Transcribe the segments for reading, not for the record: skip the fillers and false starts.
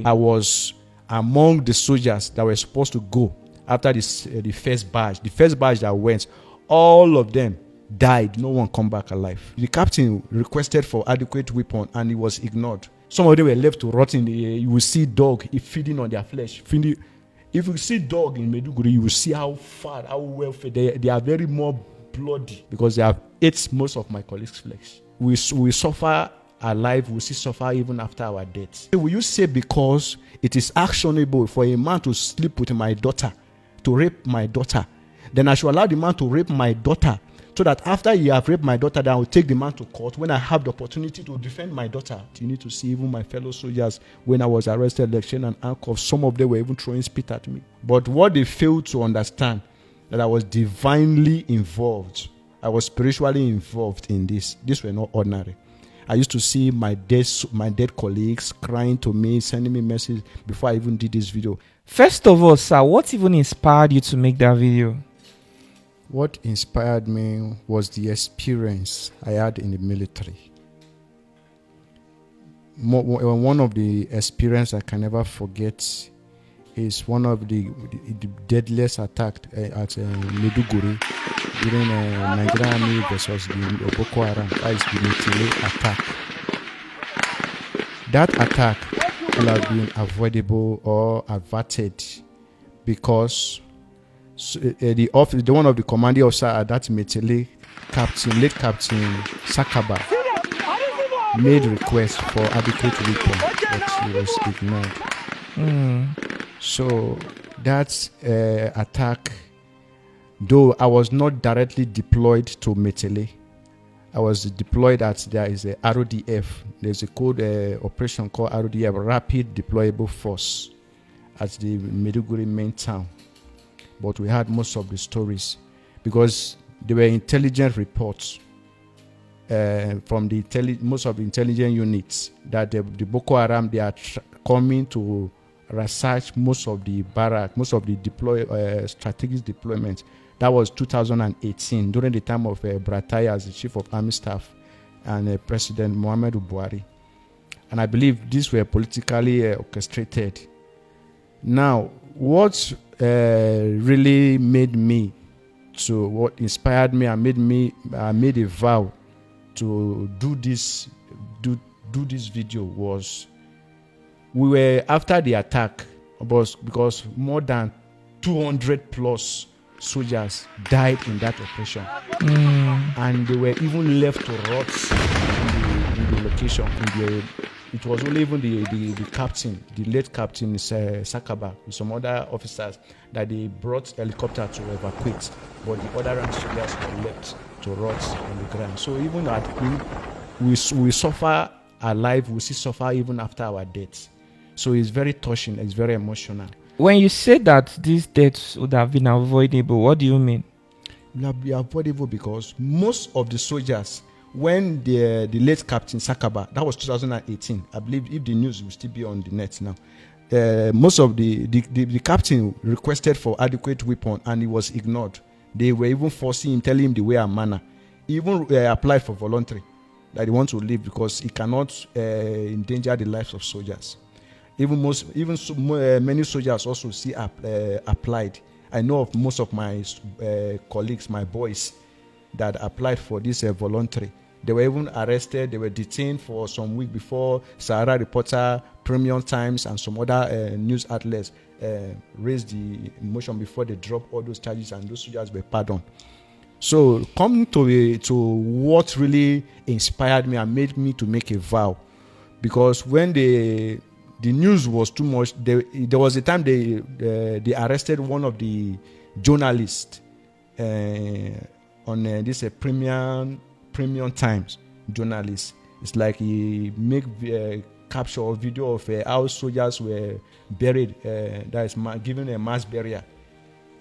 I was among the soldiers that were supposed to go after this, the first batch. The first batch that went, all of them died. No one come back alive. The captain requested for adequate weapon and it was ignored. Some of them were left to rot in the air. You will see dog feeding on their flesh. If you see dog in Maiduguri, you will see how fat, how well fed they are. Very more bloody because they have ate most of my colleagues' flesh. We suffer alive, we still suffer even after our death. Will you say because it is actionable for a man to sleep with my daughter, to rape my daughter, then I should allow the man to rape my daughter, so that after you have raped my daughter, then I will take the man to court when I have the opportunity to defend my daughter? You need to see even my fellow soldiers when I was arrested, election and handcuffs. Some of them were even throwing spit at me. But what they failed to understand, that I was divinely involved. I was spiritually involved in this. These were not ordinary. I used to see my dead colleagues crying to me, sending me messages before I even did this video. First of all, sir, what even inspired you to make that video? What inspired me was the experience I had in the military. One of the experiences I can never forget is one of the deadliest attacks at Maiduguri during Nigerian Army versus the Boko Haram. That is the Metele attack. That attack could have been avoidable or averted because the one of the commanding officer at that Metele, late Captain Sakaba, made request for adequate weapon, but he was ignored. So that attack, though I was not directly deployed to Metele, I was deployed there is a RODF. There's a code operation called RODF, Rapid Deployable Force, at the Maiduguri main town. But we had most of the stories because there were intelligence reports from most of the intelligence units that the Boko Haram, they are coming to research most of the barrack, most of the strategic deployment. That was 2018 during the time of Bratai as the chief of army staff and President Muhammadu Buhari. And I believe these were politically orchestrated. Now, what really made me what inspired me and made a vow to do this video was, we were after the attack because more than 200 plus soldiers died in that operation, and they were even left to rot in the location. It was only even the captain, the late Captain Sakaba, with some other officers, that they brought helicopter to evacuate, but the other rank soldiers were left to rot on the ground. So even we suffer alive, we still suffer even after our death. So it's very touching, it's very emotional. When you say that these deaths would have been avoidable, what do you mean? It would have been avoidable because most of the soldiers, when the late Captain Sakaba, that was 2018, I believe, if the news will still be on the net now, most of the captain requested for adequate weapon and it was ignored. They were even forcing him, telling him the way and manner. He even applied for voluntary, that he wants to leave because he cannot endanger the lives of soldiers. Many soldiers also applied. I know of most of my colleagues, my boys, that applied for this voluntary. They were even arrested. They were detained for some week before Sahara Reporter, Premium Times, and some other news outlets raised the motion before they dropped all those charges, and those soldiers were pardoned. So coming to what really inspired me and made me to make a vow, because when the news was too much, there was a time they arrested one of the journalists on this Premium Times journalist. It's like he make capture or video of how soldiers were buried. That is given a mass burial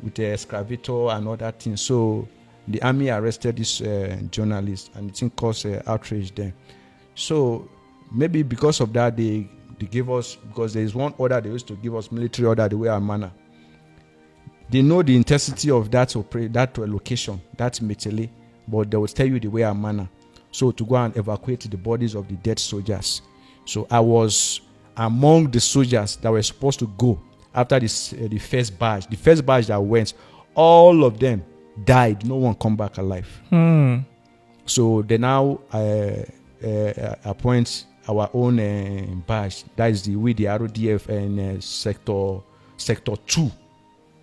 with a excavator and other things. So the army arrested this journalist, and it caused outrage there. So maybe because of that, they gave us, because there is one order they used to give us, military order, the way and manner. They know the intensity of that location, that Metele, but they will tell you the way and manner. So to go and evacuate the bodies of the dead soldiers. So I was among the soldiers that were supposed to go after this, the first batch that went, all of them died. No one come back alive. So they now appoint our own batch. That is the RODF and sector 2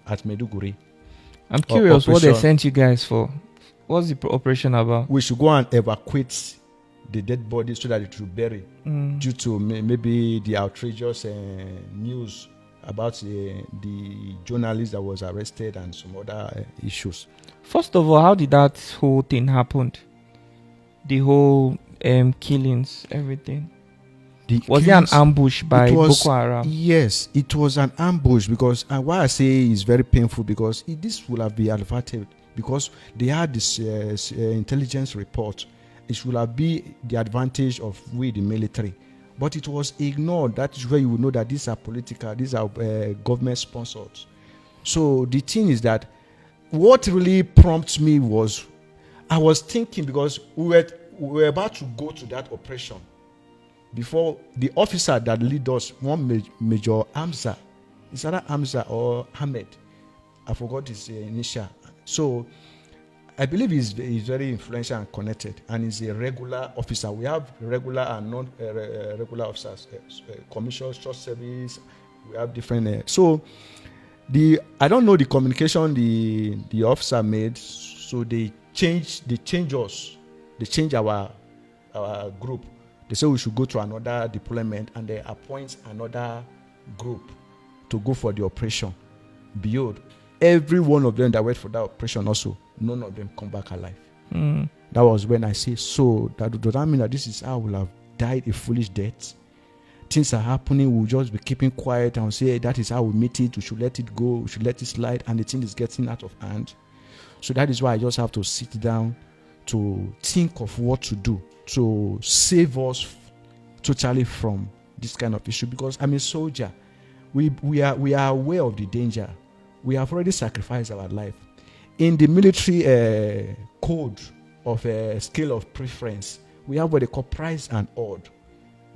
at Meduguri. I'm curious what they sent you guys for. What's the operation about? We should go and evacuate the dead body so that it will bury, due to maybe the outrageous news about the journalist that was arrested and some other issues. First of all, how did that whole thing happen? The whole killings, everything. Was it an ambush by Boko Haram? Yes, it was an ambush because, and why I say it's very painful, because this would have been averted because they had this intelligence report. It should have been the advantage of we, the military. But it was ignored. That is where you will know that these are political, these are government sponsored. So the thing is that what really prompted me was, I was thinking, because we were about to go to that operation before the officer that lead us, one Major Hamza, is either Hamza or Ahmed, I forgot his initial. So I believe he's very influential and connected, and he's a regular officer. We have regular and non-regular officers, commissioned short service. We have different. So I don't know the communication the officer made. So they changed us. They changed our group. They said we should go to another deployment, and they appoint another group to go for the operation. Behold, every one of them that went for that operation also, none of them come back alive. That was when I say, so does that mean that this is how we'll have died a foolish death? Things are happening, we'll just be keeping quiet and say, that is how we meet it, we should let it go, we should let it slide, and the thing is getting out of hand. So that is why I just have to sit down to think of what to do to save us totally from this kind of issue, because I'm a soldier. We are aware of the danger. We have already sacrificed our life. In the military code of scale of preference, we have what they call price and odd.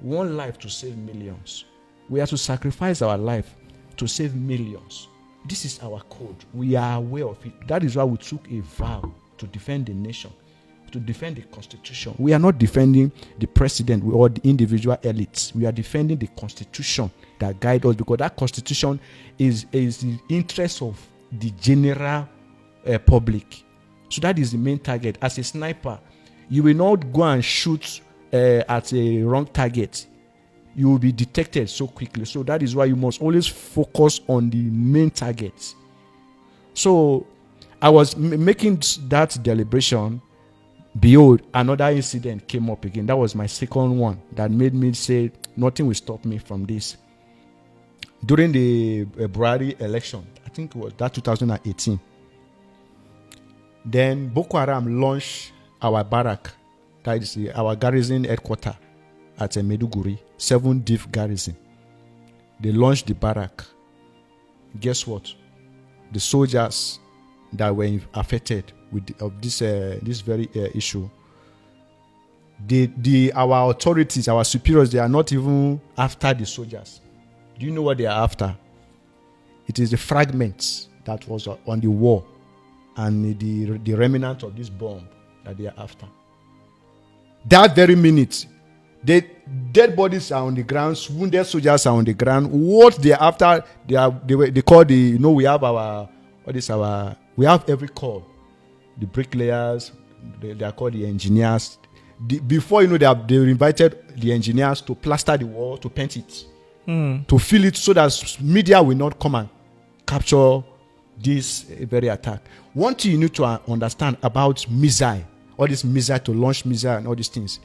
One life to save millions. We have to sacrifice our life to save millions. This is our code. We are aware of it. That is why we took a vow to defend the nation, to defend the constitution. We are not defending the president or the individual elites. We are defending the constitution that guides us, because that constitution is the interest of the general public. So that is the main target. As a sniper, you will not go and shoot at a wrong target. You will be detected so quickly. So that is why you must always focus on the main targets. So I was making that deliberation. Behold, another incident came up again. That was my second one that made me say, nothing will stop me from this. During the Buhari election, I think it was that 2018, then Boko Haram launched our barrack, that is our garrison headquarters at Meduguri, 7 Div garrison. They launched the barrack. Guess what? The soldiers that were affected of this very issue, our authorities, our superiors, they are not even after the soldiers. Do you know what they are after? It is the fragments that was on the wall and the remnant of this bomb that they are after. That very minute, the dead bodies are on the ground, wounded soldiers are on the ground. What they are after, they call we have every corps. The bricklayers, they are called the engineers. Before they invited the engineers to plaster the wall, to paint it, to fill it, so that media will not come and capture this very attack. One thing you need to understand about missile, all this missile to launch missile and all these things,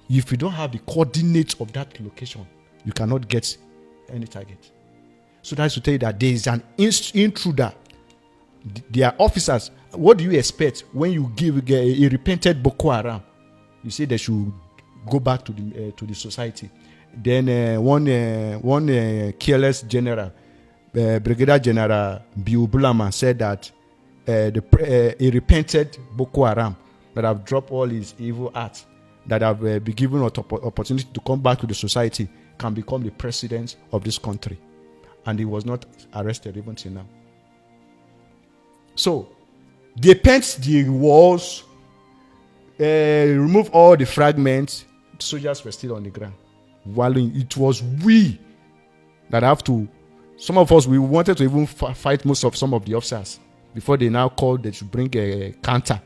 if you don't have the coordinates of that location, you cannot get any target. So that's to tell you that there is an intruder. Their officers. What do you expect when you give a repented Boko Haram? You say they should go back to the society. Then one careless general, Brigadier General Biubulama, said that a repented Boko Haram that have dropped all his evil acts, that have been given an opportunity to come back to the society, can become the president of this country. And he was not arrested even till now. So, they paint the walls, remove all the fragments. The soldiers were still on the ground. While it was we that have to, some of us, we wanted to even fight some of the officers before they now called they should bring a counter,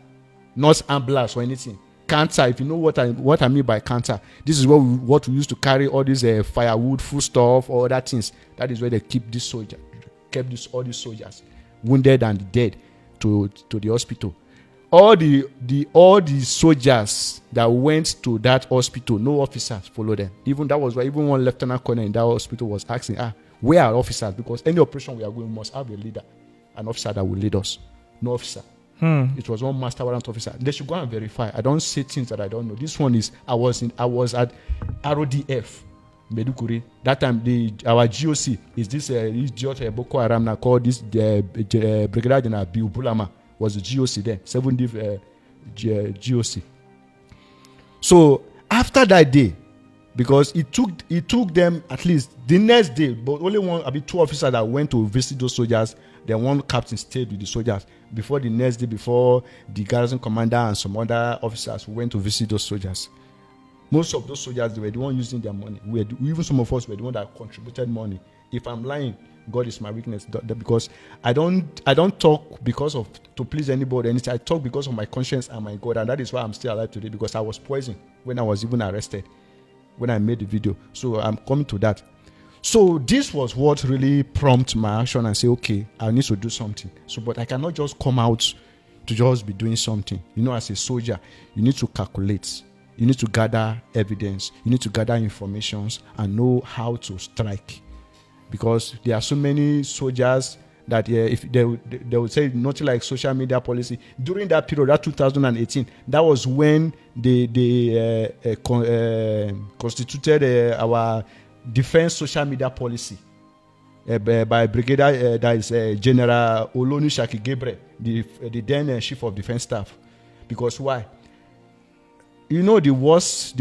not ambulance or anything. Counter, if you know what I mean by counter, this is what we used to carry all these firewood, food stuff, all that things. That is where they kept all these soldiers, wounded and dead, to the hospital. All the soldiers that went to that hospital, no officers followed them. Even that was why even one lieutenant colonel in that hospital was asking, where are officers? Because any operation we are going must have a leader, an officer that will lead us. No officer. It was one master warrant officer. They should go and verify. I don't say things that I don't know. This one is I was at RODF, Medukuri. That time our GOC is this idiot Boko Haram now called this Brigadier General Bill Bulama was the GOC there, 7th GOC. So after that day, because it took them at least the next day, but only two officers that went to visit those soldiers. Then one captain stayed with the soldiers before the next day, before the garrison commander and some other officers went to visit those soldiers. Most of those soldiers, they were the one using their money. Even some of us were the one that contributed money. If I'm lying, God is my weakness. Because I don't talk because of to please anybody or anything. I talk because of my conscience and my God, and that is why I'm still alive today. Because I was poisoned when I was even arrested, when I made the video. So I'm coming to that. So this was what really prompted my action and say, okay, I need to do something. So, but I cannot just come out to just be doing something. You know, as a soldier, you need to calculate. You need to gather evidence. You need to gather information and know how to strike. Because there are so many soldiers that if they would say nothing like social media policy. During that period, that 2018, that was when they constituted our defense social media policy by Brigadier that is General Olunisaki Gabriel, the then chief of defense staff. Because why? You know, the worst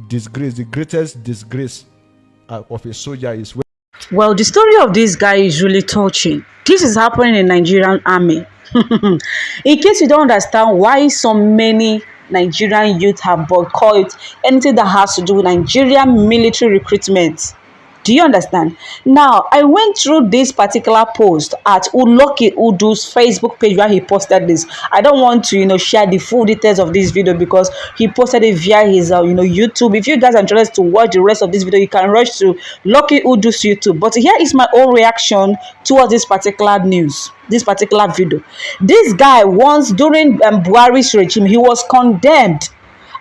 disgrace, the greatest disgrace of a soldier is when. Well, the story of this guy is really touching. This is happening in Nigerian army. In case you don't understand why so many Nigerian youth have boycotted anything that has to do with Nigerian military recruitment. Do you understand? Now, I went through this particular post at Uloki Udu's Facebook page where he posted this. I don't want to, share the full details of this video because he posted it via his, YouTube. If you guys are interested to watch the rest of this video, you can rush to Lucky Udu's YouTube. But here is my own reaction towards this particular news, this particular video. This guy once during Buhari's regime, he was condemned.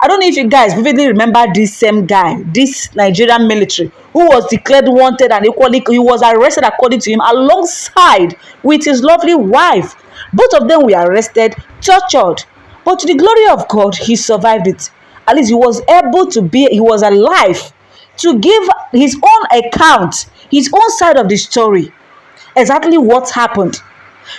I don't know if you guys vividly remember this same guy, this Nigerian military, who was declared wanted and equally he was arrested according to him alongside with his lovely wife. Both of them were arrested, tortured, but to the glory of God, he survived it. At least he was he was alive to give his own account, his own side of the story, exactly what happened.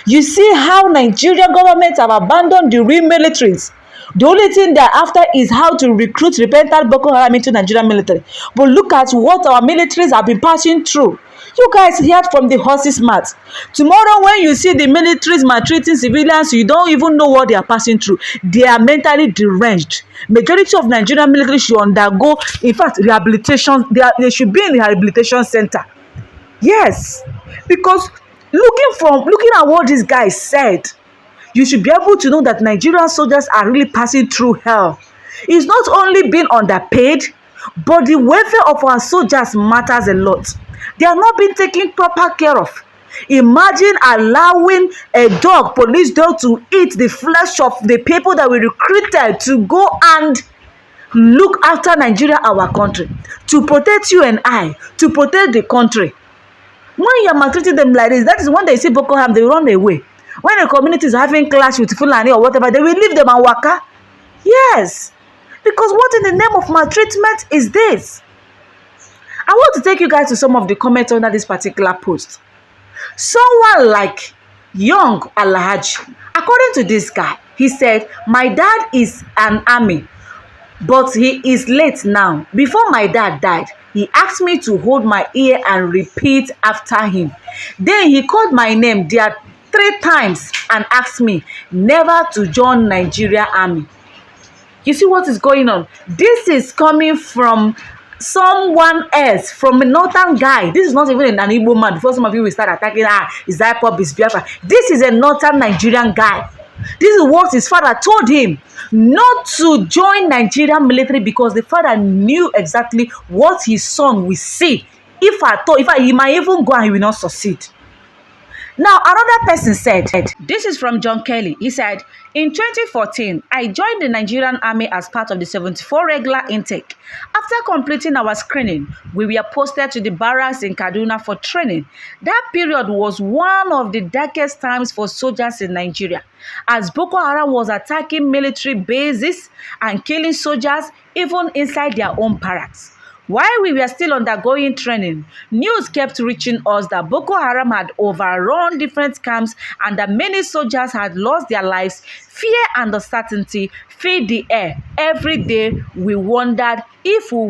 You see how Nigerian governments have abandoned the real militaries. The only thing they're after is how to recruit repentant Boko Haram into Nigerian military. But look at what our militaries have been passing through. You guys heard from the horse's mouth. Tomorrow when you see the militaries maltreating civilians, you don't even know what they are passing through. They are mentally deranged. Majority of Nigerian military should undergo, in fact, rehabilitation. They should be in the rehabilitation center. Yes. Because looking at what this guy said, you should be able to know that Nigerian soldiers are really passing through hell. It's not only being underpaid, but the welfare of our soldiers matters a lot. They are not being taken proper care of. Imagine allowing a police dog, to eat the flesh of the people that we recruited to go and look after Nigeria, our country, to protect you and I, to protect the country. When you are maltreating them like this, that is when they see Boko Haram, they run away. When a community is having clash with Fulani or whatever, they will leave them and waka. Yes. Because what in the name of maltreatment is this? I want to take you guys to some of the comments under this particular post. Someone like Young Alhaji, according to this guy, he said, my dad is an army. but he is late now. Before my dad died, he asked me to hold my ear and repeat after him. Then he called my name there 3 times and asked me never to join Nigerian army. You see what is going on? This is coming from someone else, from a northern guy. This is not even an Igbo man. Before some of you will start attacking, is that pop, is Biafra. This is a northern Nigerian guy. This is what his father told him, not to join Nigerian military, because the father knew exactly what his son will see. If he might even go and he will not succeed. Now, another person said, this is from John Kelly. He said, in 2014, I joined the Nigerian army as part of the 74 regular intake. After completing our screening, we were posted to the barracks in Kaduna for training. That period was one of the darkest times for soldiers in Nigeria, as Boko Haram was attacking military bases and killing soldiers even inside their own barracks. While we were still undergoing training, news kept reaching us that Boko Haram had overrun different camps and that many soldiers had lost their lives. Fear and uncertainty filled the air. Every day we wondered if we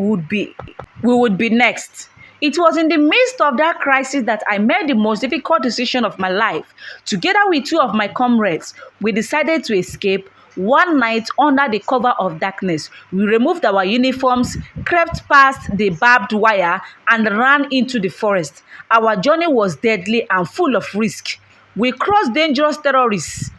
would be next. It was in the midst of that crisis that I made the most difficult decision of my life. Together with 2 of my comrades, we decided to escape. One night, under the cover of darkness, we removed our uniforms, crept past the barbed wire, and ran into the forest. Our journey was deadly and full of risk. We crossed dangerous territories,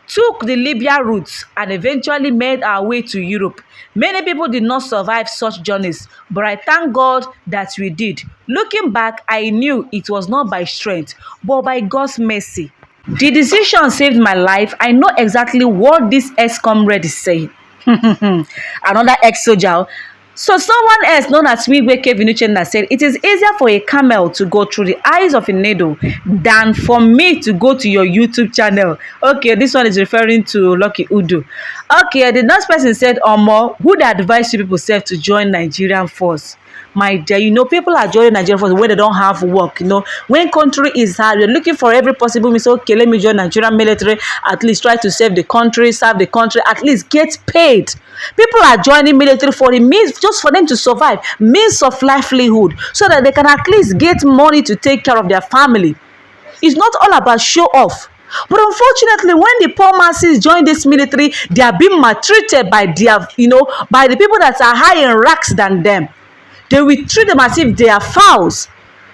took the Libya route, and eventually made our way to Europe. Many people did not survive such journeys, but I thank God that we did. Looking back, I knew it was not by strength, but by God's mercy. The decision saved my life. I know exactly what this ex-comrade is saying. Another ex-soldier. So someone else known as Wigwe Kevinuchenna said, it is easier for a camel to go through the eyes of a needle than for me to go to your YouTube channel. Okay, this one is referring to Lucky Udu. Okay, the next person said, Omo, would advise you people self to join Nigerian force? My dear, people are joining Nigerian force when they don't have work. When country is hard, you're looking for every possible means. Okay, let me join Nigerian military. At least try to serve the country, at least get paid. People are joining military for the means, just for them to survive, means of livelihood, so that they can at least get money to take care of their family. It's not all about show off. But unfortunately, when the poor masses join this military, they are being maltreated by by the people that are higher in ranks than them. They will treat them as if they are fowls.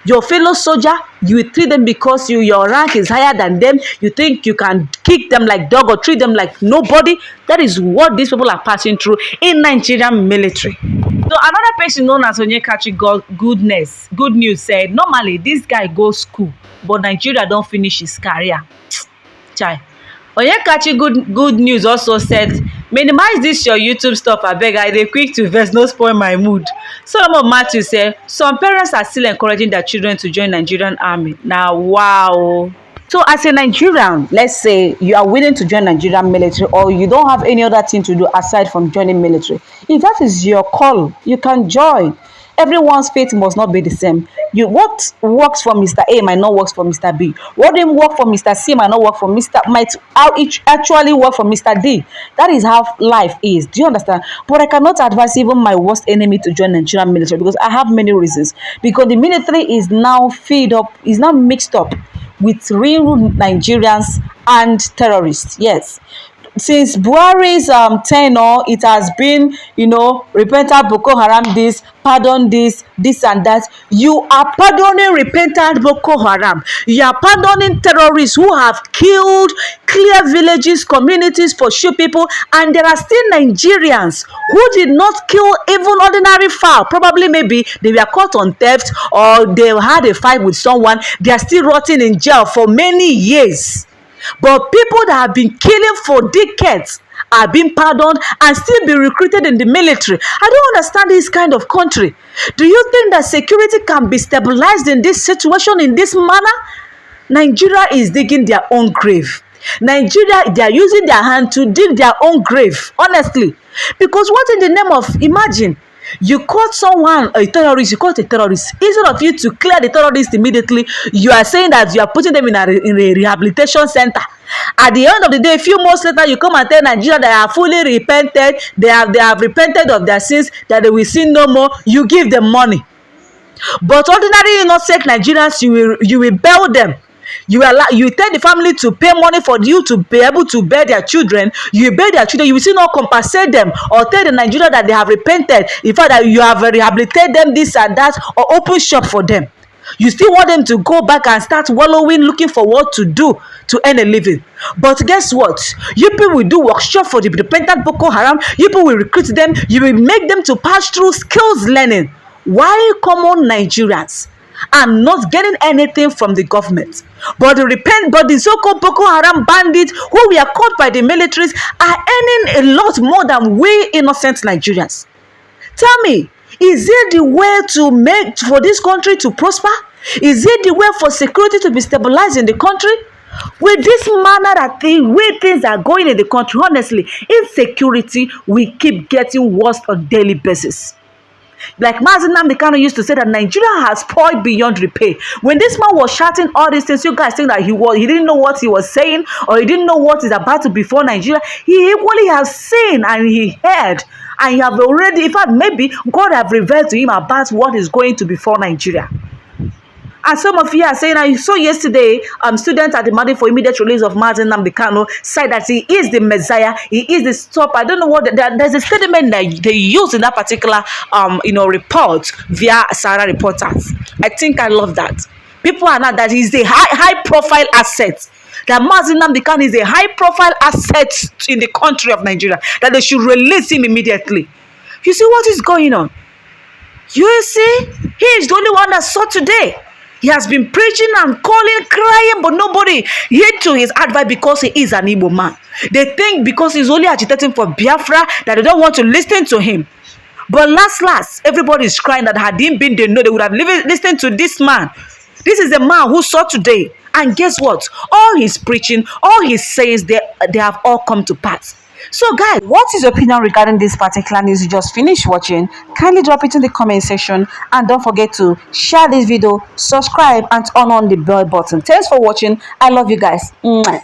Your fellow soldier, you will treat them because your rank is higher than them. You think you can kick them like dog or treat them like nobody. That is what these people are passing through in Nigerian military. So another person known as Onyekachi Good News said, normally this guy goes school, but Nigeria don't finish his career. Chai. Onyekachi Good News also said, minimize this your YouTube stuff, abeg, I dey quick to vex, no spoil my mood. Solomon Matthew said, some parents are still encouraging their children to join Nigerian army. Now, wow. So as a Nigerian, let's say you are willing to join Nigerian military, or you don't have any other thing to do aside from joining military. If that is your call, you can join. Everyone's faith must not be the same. What works for Mr. A might not work for Mr. B. What didn't work for Mr. C might not work for might actually work for Mr. D. That is how life is. Do you understand? But I cannot advise even my worst enemy to join Nigerian military, because I have many reasons. Because the military is now mixed up with real Nigerians and terrorists. Yes. Since Buhari's tenure, it has been, repentant Boko Haram this, pardon this and that. You are pardoning repentant Boko Haram. You are pardoning terrorists who have killed, clear villages, communities, pursue people, and there are still Nigerians who did not kill even ordinary fowl. Probably maybe they were caught on theft, or they had a fight with someone. They are still rotting in jail for many years. But people that have been killing for decades are being pardoned and still be recruited in the military. I don't understand this kind of country. Do you think that security can be stabilized in this situation, in this manner? Nigeria is digging their own grave. Nigeria, they are using their hand to dig their own grave, honestly. Because what in the name of, imagine, You caught someone, a terrorist, you caught a terrorist. Instead of you to clear the terrorist immediately, you are saying that you are putting them in a rehabilitation center. At the end of the day, a few months later, you come and tell Nigeria they are fully repented, they have repented of their sins, that they will sin no more. You give them money. But ordinary innocent Nigerians, you will bail them. You tell the family to pay money for you to be able to bear their children. You bear their children, you will still not compensate them or tell the Nigeria that they have repented. In fact, that you have rehabilitated them, this and that, or open shop for them. You still want them to go back and start wallowing, looking for what to do to earn a living. But guess what? You people will do workshop for the repentant Boko Haram. You people will recruit them. You will make them to pass through skills learning. Why common Nigerians are not getting anything from the government, but the so-called Boko Haram bandits who were caught by the militaries are earning a lot more than we innocent Nigerians? Tell me, is it the way to make for this country to prosper? Is it the way for security to be stabilized in the country? With this manner that the way things are going in the country, honestly, insecurity will keep getting worse on a daily basis. Like Mazi Nnamdi Kanu used to say that Nigeria has spoiled beyond repair. When this man was shouting all these things, you guys think that he didn't know what he was saying, or he didn't know what is about to befall Nigeria. He equally has seen and he heard, and he have already, in fact, maybe God have revealed to him about what is going to befall Nigeria. And some of you are saying, I saw yesterday, students are demanding for immediate release of Mazi Nnamdi Kanu, said that he is the Messiah, he is the stop. I don't know what, there's a statement that they use in that particular, report via Sarah reporters. I think I love that. People are not, that he's the high profile asset. That Mazi Nnamdi Kanu is a high profile asset in the country of Nigeria, that they should release him immediately. You see what is going on? You see, he is the only one that saw today. He has been preaching and calling, crying, but nobody heed to his advice because he is an Igbo man. They think because he's only agitating for Biafra that they don't want to listen to him. But last, everybody is crying that had he been, they know they would have listened to this man. This is the man who saw today. And guess what? All his preaching, all his sayings, they have all come to pass. So guys, what is your opinion regarding this particular news you just finished watching? Kindly drop it in the comment section, and don't forget to share this video, subscribe, and turn on the bell button. Thanks for watching. I love you guys. Mwah.